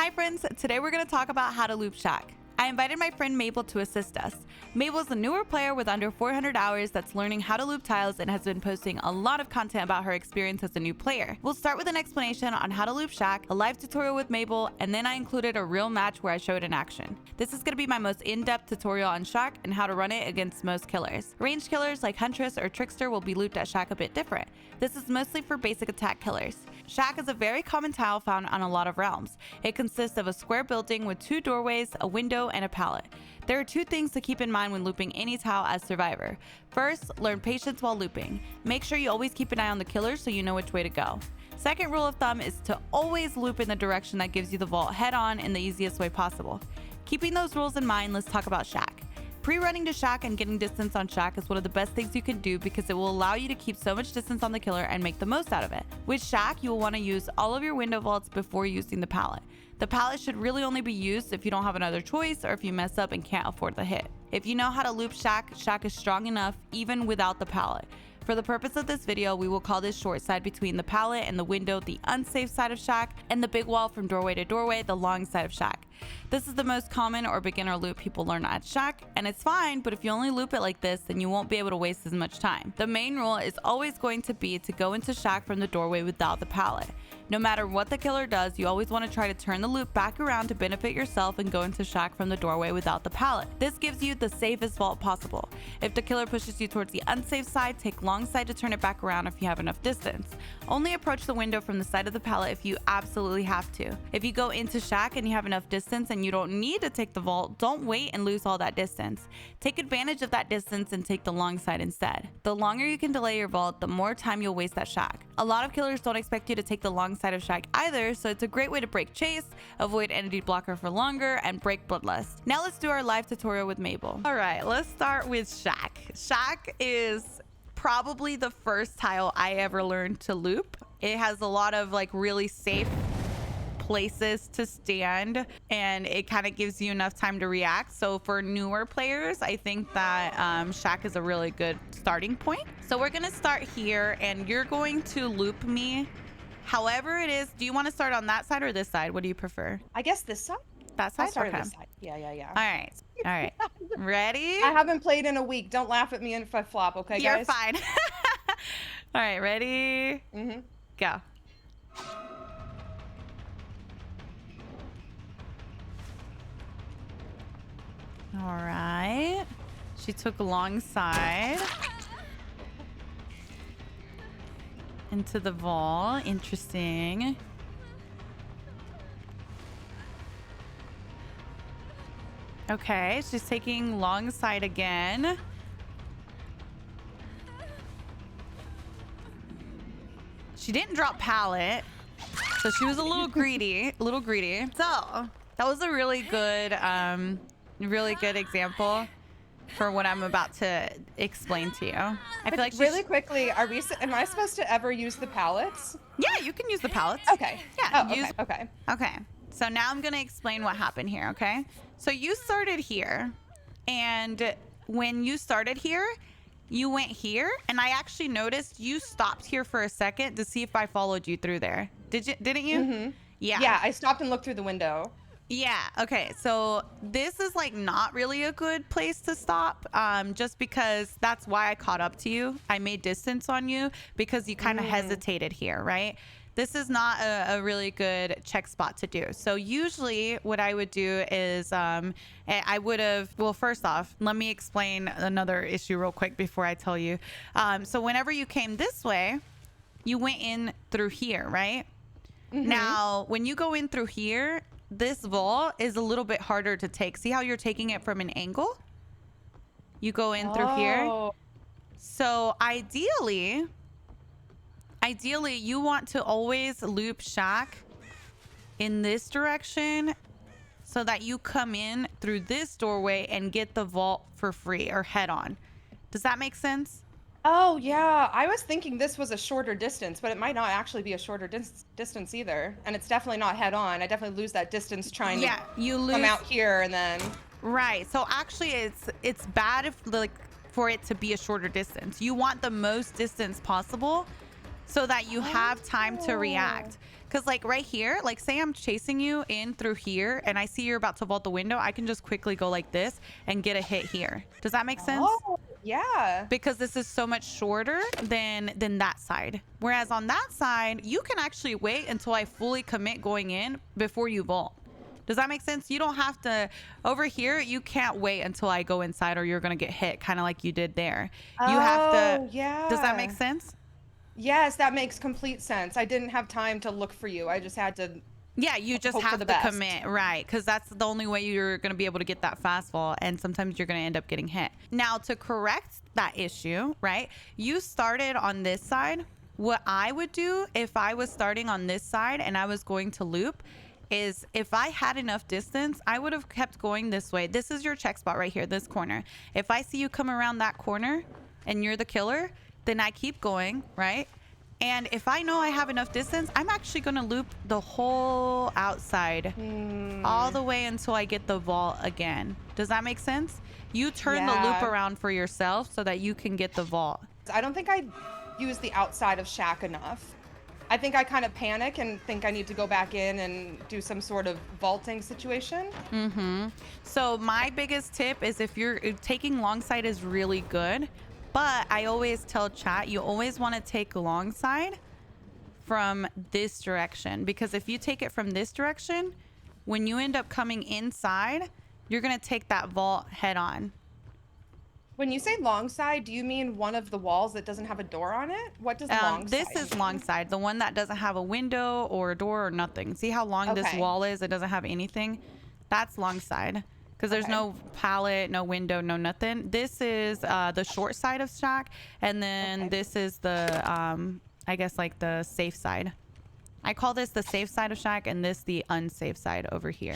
Hi friends, today we're going to talk about how to loop Shack. I invited my friend Mabel to assist us. Mabel is a newer player with under 400 hours that's learning how to loop tiles and has been posting a lot of content about her experience as a new player. We'll start with an explanation on how to loop Shack, a live tutorial with Mabel, and then I included a real match where I showed in action. This is going to be my most in-depth tutorial on Shack and how to run it against most killers. Ranged killers like Huntress or Trickster will be looped at Shack a bit different. This is mostly for basic attack killers. Shack is a very common tile found on a lot of realms. It consists of a square building with 2 doorways, a window, and a pallet. There are 2 things to keep in mind when looping any tile as Survivor. First, learn patience while looping. Make sure you always keep an eye on the killer so you know which way to go. Second rule of thumb is to always loop in the direction that gives you the vault head on in the easiest way possible. Keeping those rules in mind, let's talk about Shack. Pre-running to Shack and getting distance on Shack is one of the best things you can do because it will allow you to keep so much distance on the killer and make the most out of it. With Shack, you will want to use all of your window vaults before using the pallet. The pallet should really only be used if you don't have another choice or if you mess up and can't afford the hit. If you know how to loop Shack, Shack is strong enough even without the pallet. For the purpose of this video, we will call this short side between the pallet and the window the unsafe side of Shack, and the big wall from doorway to doorway the long side of Shack. This is the most common or beginner loop people learn at Shack, and it's fine, but if you only loop it like this, then you won't be able to waste as much time. The main rule is always going to be to go into Shack from the doorway without the pallet. No matter what the killer does, you always want to try to turn the loop back around to benefit yourself and go into Shack from the doorway without the pallet. This gives you the safest vault possible. If the killer pushes you towards the unsafe side, take long side to turn it back around if you have enough distance. Only approach the window from the side of the pallet if you absolutely have to. If you go into Shack and you have enough distance and you don't need to take the vault, don't wait and lose all that distance. Take advantage of that distance and take the long side instead. The longer you can delay your vault, the more time you'll waste at Shack. A lot of killers don't expect you to take the long side of Shack either, so it's a great way to break chase, avoid entity blocker for longer, and break bloodlust. Now let's do our live tutorial with Mabel. All right, let's start with Shack. Shack is probably the first tile I ever learned to loop. It has a lot of like really safe places to stand, and it kind of gives you enough time to react. So for newer players, I think that Shack is a really good starting point. So we're gonna start here, and you're going to loop me however it is. Do you want to start on that side or this side? What do you prefer? I guess this side? That side? I'll start Okay. on this side. Yeah. All right. Ready? I haven't played in a week. Don't laugh at me if I flop, okay, You're guys? fine. All right, ready? Mm-hmm. Go. All right. She took long side into the vault. Interesting. Okay, she's taking long side again. She didn't drop pallet, so she was a little greedy, So that was a really good example for what I'm about to explain to you. I feel like really quickly, am I supposed to ever use the pallets? Yeah, you can use the pallets. Okay. Yeah. Oh, okay. Okay. So now I'm gonna explain what happened here. Okay. So you started here, and when you started here, you went here, and I actually noticed you stopped here for a second to see if I followed you through there. Didn't you? Mm-hmm. Yeah. Yeah, I stopped and looked through the window. Yeah. Okay. So this is like not really a good place to stop, just because that's why I caught up to you. I made distance on you because you kind of hesitated here, right? This is not a really good check spot to do. So usually what I would do is I would have, well, first off, let me explain another issue real quick before I tell you. So whenever you came this way, you went in through here, right? Mm-hmm. Now, when you go in through here, this vault is a little bit harder to take. See how you're taking it from an angle? You go in through here. So ideally, you want to always loop Shack in this direction so that you come in through this doorway and get the vault for free or head on. Does that make sense? Oh, yeah. I was thinking this was a shorter distance, but it might not actually be a shorter distance either. And it's definitely not head on. I definitely lose that distance trying to come out here and then... Right. So actually it's bad if for it to be a shorter distance. You want the most distance possible so that you have time to react. Because like right here, like say I'm chasing you in through here and I see you're about to vault the window, I can just quickly go like this and get a hit here. Does that make sense? Oh, yeah. Because this is so much shorter than that side. Whereas on that side, you can actually wait until I fully commit going in before you vault. Does that make sense? You don't have to. Over here, you can't wait until I go inside or you're going to get hit, kind of like you did there. You have to. Yeah. Does that make sense? Yes, that makes complete sense. I didn't have time to look for you. I just had to. Yeah, you just have to commit, right? Because that's the only way you're going to be able to get that fast fall, and sometimes you're going to end up getting hit. Now, to correct that issue, right? You started on this side. What I would do if I was starting on this side and I was going to loop is if I had enough distance, I would have kept going this way. This is your check spot right here, this corner. If I see you come around that corner and you're the killer, then I keep going, right? And if I know I have enough distance, I'm actually going to loop the whole outside all the way until I get the vault again. Does that make sense? You turn the loop around for yourself so that you can get the vault. I don't think I use the outside of shack enough. I think I kind of panic and think I need to go back in and do some sort of vaulting situation. So my biggest tip is if you're taking long side is really good. But I always tell chat, you always want to take long side from this direction. Because if you take it from this direction, when you end up coming inside, you're going to take that vault head on. When you say long side, do you mean one of the walls that doesn't have a door on it? What does long side This is long side, the one that doesn't have a window or a door or nothing. See how long this wall is? It doesn't have anything. That's long side. Because there's no pallet, no window, no nothing. This is the short side of shack. And then this is the, I guess, like the safe side. I call this the safe side of shack and this the unsafe side over here.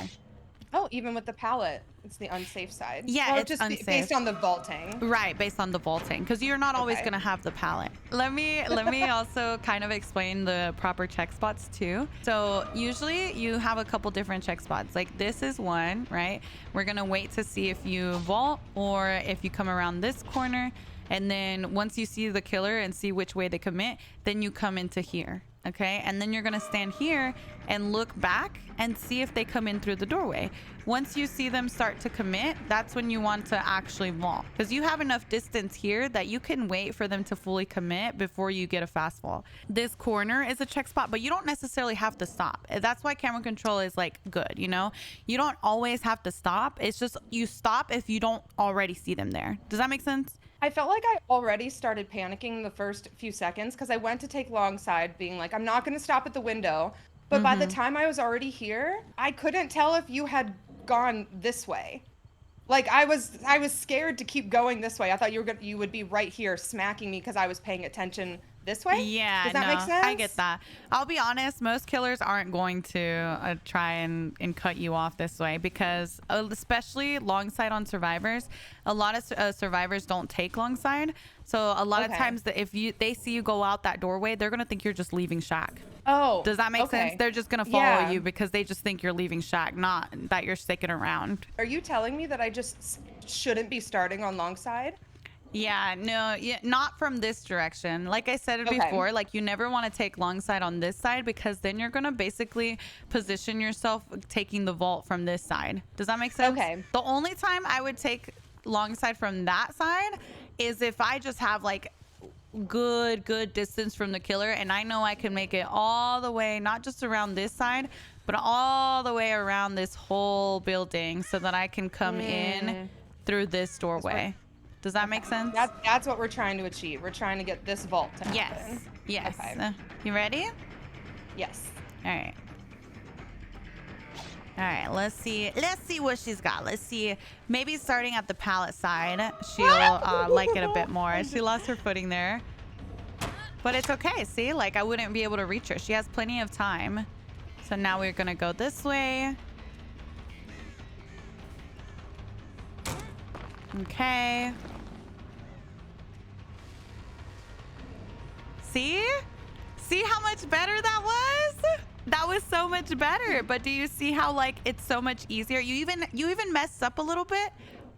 Oh, even with the pallet, it's the unsafe side. Yeah, well, it's just unsafe. Based on the vaulting. Right, based on the vaulting, because you're not always going to have the pallet. Let me also kind of explain the proper check spots too. So usually you have a couple different check spots. Like this is one, right? We're going to wait to see if you vault or if you come around this corner. And then once you see the killer and see which way they commit, then you come into here. Okay, and then you're gonna stand here and look back and see if they come in through the doorway. Once you see them start to commit, that's when you want to actually vault, because you have enough distance here that you can wait for them to fully commit before you get a fast fall. This corner is a check spot, but you don't necessarily have to stop. That's why camera control is like good, you know? You don't always have to stop. It's just you stop if you don't already see them there. Does that make sense? I felt like I already started panicking the first few seconds because I went to take long side being like, I'm not going to stop at the window. But by the time I was already here, I couldn't tell if you had gone this way. Like I was scared to keep going this way. I thought you would be right here smacking me because I was paying attention this way. Yeah, does that make sense? I get that. I'll be honest, most killers aren't going to try and cut you off this way, because especially long side on survivors, a lot of survivors don't take long side. So a lot of times if they see you go out that doorway, they're gonna think you're just leaving shack. Oh, does that make sense? They're just gonna follow you because they just think you're leaving shack, not that you're sticking around. Are you telling me that I just shouldn't be starting on long side? Yeah, no, not from this direction. Like I said it before, like you never want to take long side on this side, because then you're going to basically position yourself taking the vault from this side. Does that make sense? Okay. The only time I would take long side from that side is if I just have like good distance from the killer and I know I can make it all the way, not just around this side, but all the way around this whole building so that I can come in through this doorway. Does that make sense? That's what we're trying to achieve. We're trying to get this vault to happen. Yes. Okay. You ready? Yes. All right. All right. Let's see what she's got. Let's see. Maybe starting at the pallet side, she'll like it a bit more. She lost her footing there, but it's okay. See, like I wouldn't be able to reach her. She has plenty of time. So now we're gonna go this way. Okay. See how much better that was? That was so much better. But do you see how like it's so much easier? You even messed up a little bit,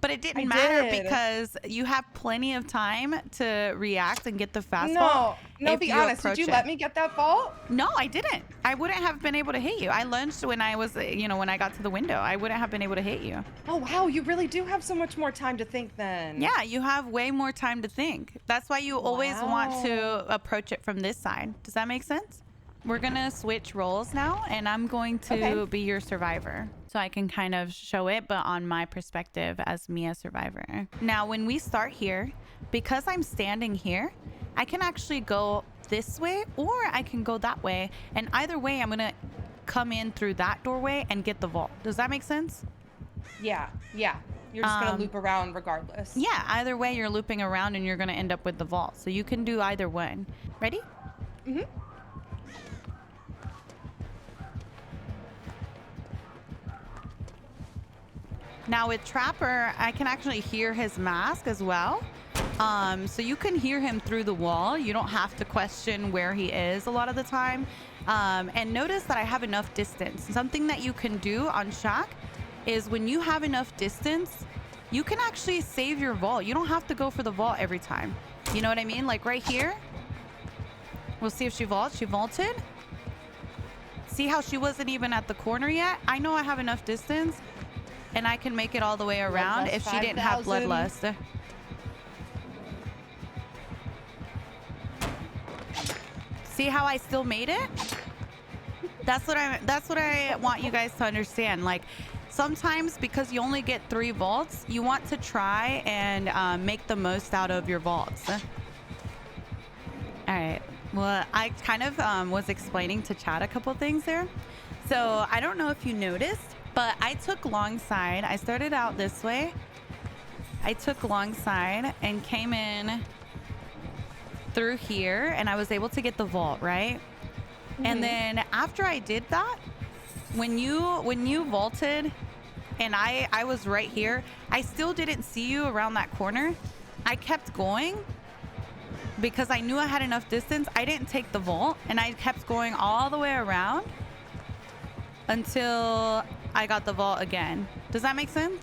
But it didn't I matter did. because you have plenty of time to react and get the fast vault. No, be honest. Did you let me get that vault? No, I didn't. I wouldn't have been able to hit you. I lunged when I was, when I got to the window. I wouldn't have been able to hit you. Oh, wow. You really do have so much more time to think then. Yeah, you have way more time to think. That's why you always want to approach it from this side. Does that make sense? We're going to switch roles now, and I'm going to be your survivor. So I can kind of show it, but on my perspective as me as survivor. Now, when we start here, because I'm standing here, I can actually go this way or I can go that way. And either way, I'm going to come in through that doorway and get the vault. Does that make sense? Yeah. You're just going to loop around regardless. Yeah, either way, you're looping around and you're going to end up with the vault. So you can do either one. Ready? Mm-hmm. Now with Trapper, I can actually hear his mask as well. So you can hear him through the wall. You don't have to question where he is a lot of the time. And notice that I have enough distance. Something that you can do on Shack is when you have enough distance, you can actually save your vault. You don't have to go for the vault every time. You know what I mean? Like right here. We'll see if she vaults. She vaulted. See how she wasn't even at the corner yet? I know I have enough distance. And I can make it all the way around if she didn't have Bloodlust. See how I still made it? That's what I want you guys to understand. Like sometimes because you only get 3 vaults, you want to try and make the most out of your vaults. All right. Well, I kind of was explaining to Chad a couple things there. So I don't know if you noticed, but I took long side. I started out this way. I took long side and came in through here, and I was able to get the vault, right? Mm-hmm. And then after I did that, when you vaulted and I was right here, I still didn't see you around that corner. I kept going because I knew I had enough distance. I didn't take the vault, and I kept going all the way around until I got the vault again. Does that make sense?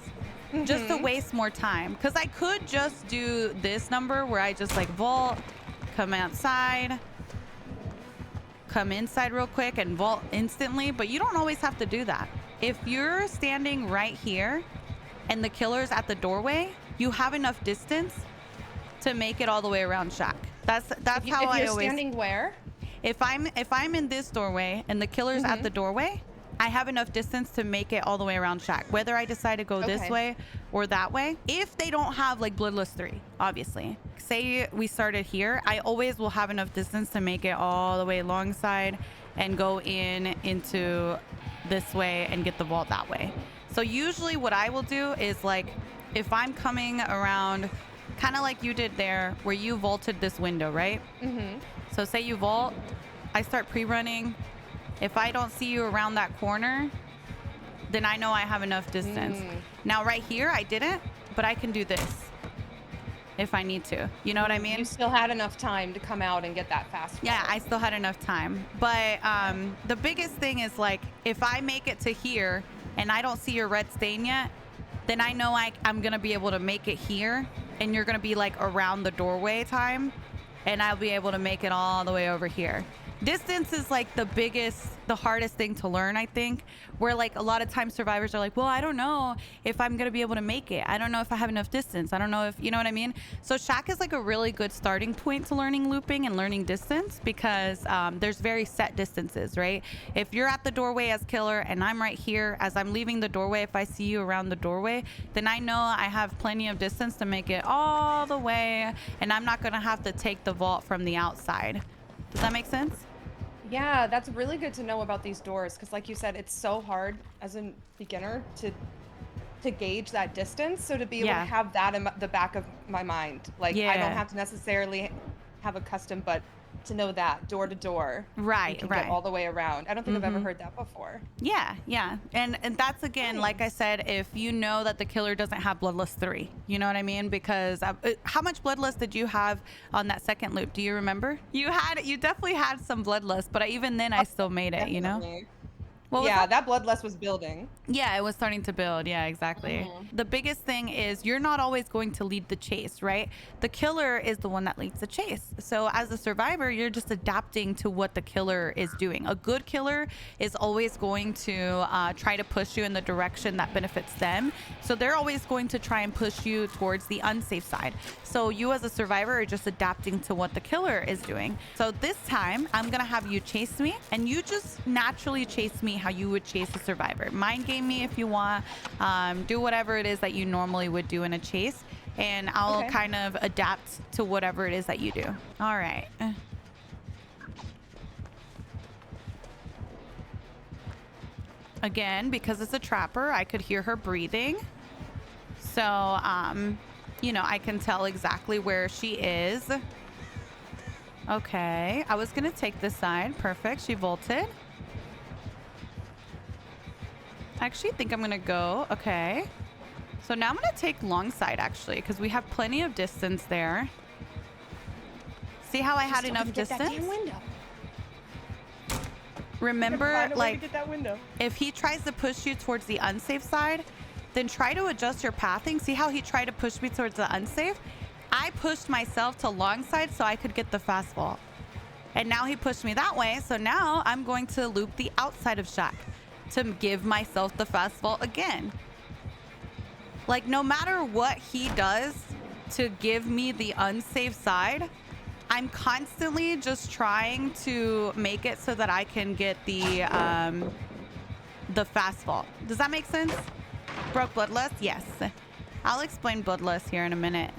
Mm-hmm. Just to waste more time. Because I could just do this number where I just like vault, come outside, come inside real quick and vault instantly. But you don't always have to do that. If you're standing right here and the killer's at the doorway, you have enough distance to make it all the way around Shack. That's how I always... If you're standing where? If I'm in this doorway and the killer's at the doorway, I have enough distance to make it all the way around Shack, whether I decide to go this way or that way. If they don't have like Bloodlust 3, obviously. Say we started here, I always will have enough distance to make it all the way alongside and go into this way and get the vault that way. So usually what I will do is like, if I'm coming around kind of like you did there where you vaulted this window, right? Mm-hmm. So say you vault, I start pre-running. If I don't see you around that corner, then I know I have enough distance. Now right here, I didn't, but I can do this if I need to. You know what I mean? You still had enough time to come out and get that fast forward. Yeah, I still had enough time. But the biggest thing is like, if I make it to here and I don't see your red stain yet, then I know I'm going to be able to make it here, and you're going to be like around the doorway time, and I'll be able to make it all the way over here. Distance is like the hardest thing to learn, I think, where like a lot of times survivors are like, well, I don't know if I'm going to be able to make it. I don't know if I have enough distance. I don't know if, you know what I mean? So Shack is like a really good starting point to learning looping and learning distance because there's very set distances, right? If you're at the doorway as killer and I'm right here, as I'm leaving the doorway, if I see you around the doorway, then I know I have plenty of distance to make it all the way, and I'm not going to have to take the vault from the outside. Does that make sense? Yeah, that's really good to know about these doors because like you said, it's so hard as a beginner to gauge that distance. So to be able to have that in the back of my mind, like I don't have to necessarily have a custom, but to know that door to door, right, get all the way around. I don't think I've ever heard that before. Yeah, and that's again, like I said, if you know that the killer doesn't have Bloodlust 3, you know what I mean? Because how much Bloodlust did you have on that second loop? Do you remember? You definitely had some Bloodlust, but even then I still made it. You know. What was Yeah, that? that bloodlust was building. Yeah, it was starting to build. Yeah, exactly. The biggest thing is you're not always going to lead the chase, right? The killer is the one that leads the chase. So as a survivor, you're just adapting to what the killer is doing. A good killer is always going to try to push you in the direction that benefits them. So they're always going to try and push you towards the unsafe side. So you as a survivor are just adapting to what the killer is doing. So this time I'm going to have you chase me, and you just naturally chase me how you would chase a survivor. Mind game me if you want. Do whatever it is that you normally would do in a chase, and I'll kind of adapt to whatever it is that you do. All right. Again, because it's a trapper, I could hear her breathing. So, you know, I can tell exactly where she is. Okay. I was going to take this side. Perfect. She vaulted. I actually think I'm going to go. Okay. So now I'm going to take long side, actually, because we have plenty of distance there. See how I had enough distance? Remember, like, if he tries to push you towards the unsafe side, then try to adjust your pathing. See how he tried to push me towards the unsafe? I pushed myself to long side so I could get the fast vault. And now he pushed me that way. So now I'm going to loop the outside of Shack to give myself the fast vault again. Like, no matter what he does to give me the unsafe side, I'm constantly just trying to make it so that I can get the fast vault. Does that make sense? Broke bloodlust? Yes. I'll explain bloodlust here in a minute.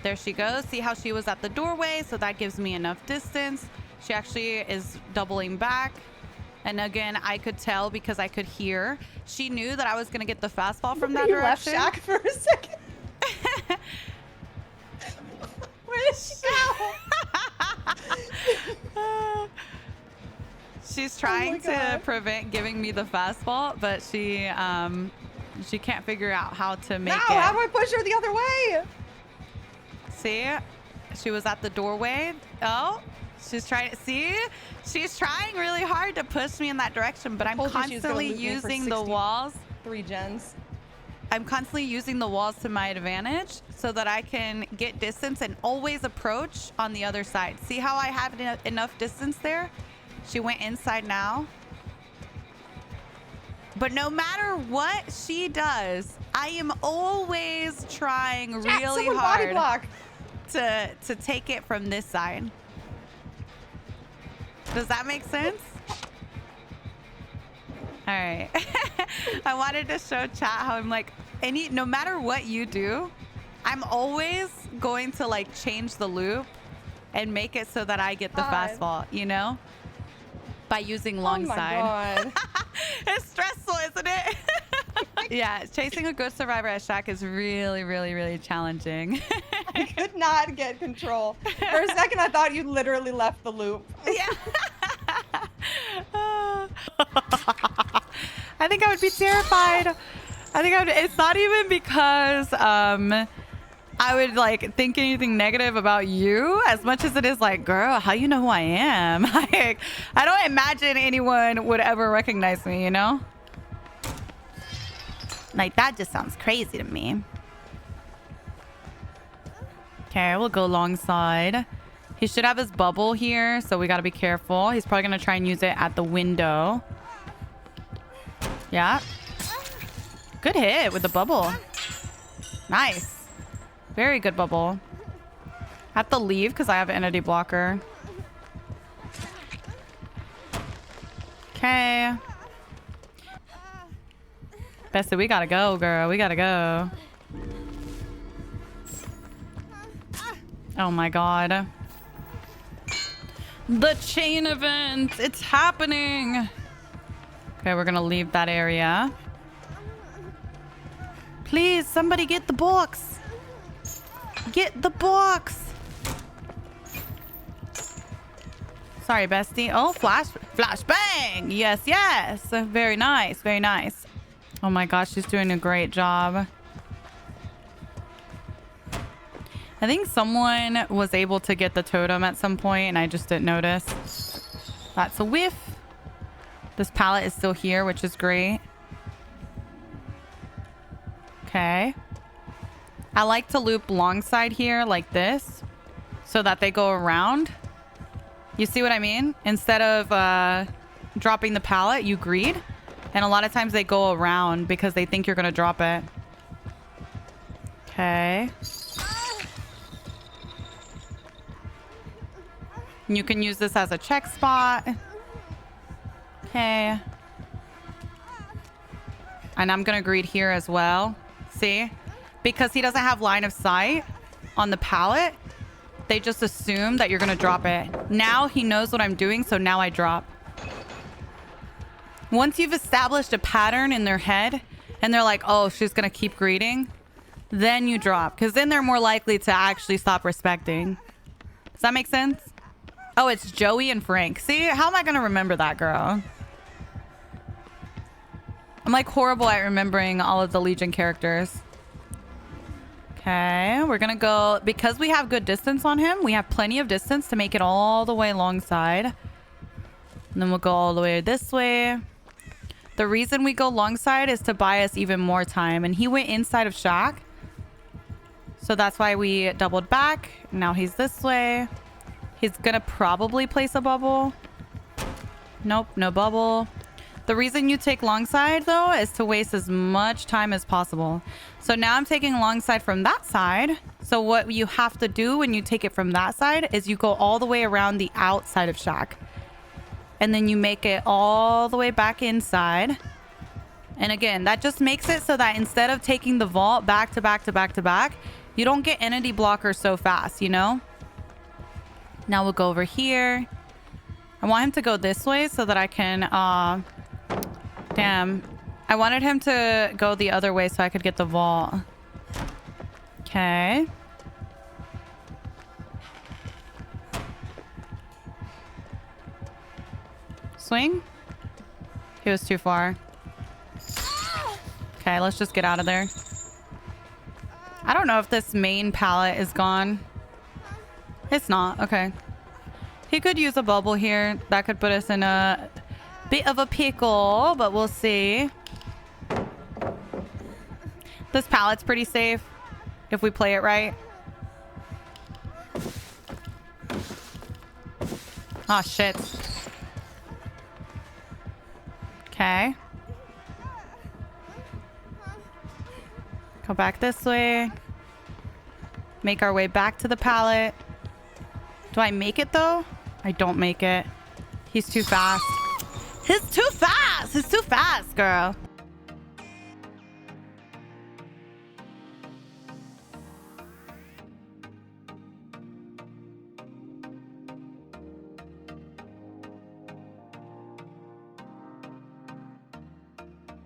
There she goes. See how she was at the doorway? So that gives me enough distance. She actually is doubling back. And again, I could tell because I could hear. She knew that I was going to get the fastball from that direction. You left Shack for a second. Where did she go? She's trying to prevent giving me the fastball, but she can't figure out how to make it. How do I push her the other way? See? She was at the doorway. Oh, she's trying to see. She's trying really hard to push me in that direction, but I'm constantly using the walls. 3 gens. I'm constantly using the walls to my advantage so that I can get distance and always approach on the other side. See how I have enough distance there? She went inside now. But no matter what she does, I am always trying really hard to take it from this side. Does that make sense? All right. I wanted to show chat how I'm like, no matter what you do, I'm always going to like change the loop and make it so that I get the fast vault, you know? By using long side. God. It's stressful, isn't it? Yeah, chasing a good survivor at Shack is really, really, really challenging. I could not get control. For a second, I thought you literally left the loop. Yeah. I think I would be terrified. It's not even because I would like think anything negative about you as much as it is like, girl, how you know who I am? Like, I don't imagine anyone would ever recognize me, you know? Like, that just sounds crazy to me. Okay, we'll go long side. He should have his bubble here, so we gotta be careful. He's probably gonna try and use it at the window. Yeah. Good hit with the bubble. Nice. Very good bubble. I have to leave because I have an entity blocker. Okay. Bessie, we gotta go, girl. We gotta go. Oh my god. The chain event. It's happening. Okay, we're gonna leave that area. Please, somebody get the box. Get the box. Sorry, bestie. Oh, flash bang. Yes, yes. Very nice. Very nice. Oh my gosh, she's doing a great job. I think someone was able to get the totem at some point and I just didn't notice. That's a whiff. This pallet is still here, which is great. Okay. I like to loop long side here like this so that they go around. You see what I mean? Instead of dropping the pallet, you greed. And a lot of times they go around because they think you're going to drop it. Okay. You can use this as a check spot. Okay. And I'm going to greed here as well. See? Because he doesn't have line of sight on the pallet, they just assume that you're going to drop it. Now he knows what I'm doing, so now I drop. Once you've established a pattern in their head and they're like, oh, she's going to keep greeting, then you drop. Because then they're more likely to actually stop respecting. Does that make sense? Oh, it's Joey and Frank. See, how am I going to remember that, girl? I'm like horrible at remembering all of the Legion characters. Okay, we're gonna go, because we have good distance on him, we have plenty of distance to make it all the way alongside. And then we'll go all the way this way. The reason we go long side is to buy us even more time. And he went inside of Shack. So that's why we doubled back. Now he's this way. He's gonna probably place a bubble. Nope, no bubble. The reason you take long side though is to waste as much time as possible. So now I'm taking long side from that side. So what you have to do when you take it from that side is you go all the way around the outside of Shack. And then you make it all the way back inside. And again, that just makes it so that instead of taking the vault back to back to back to back, you don't get entity blockers so fast, you know? Now we'll go over here. I want him to go this way so that I can, damn. I wanted him to go the other way so I could get the vault. Okay. Swing? He was too far. Okay, let's just get out of there. I don't know if this main pallet is gone. It's not. Okay. He could use a bubble here. That could put us in a bit of a pickle, but we'll see. This pallet's pretty safe if we play it right. Oh, shit. Okay. Go back this way. Make our way back to the pallet. Do I make it, though? I don't make it. He's too fast. He's too fast! He's too fast, girl.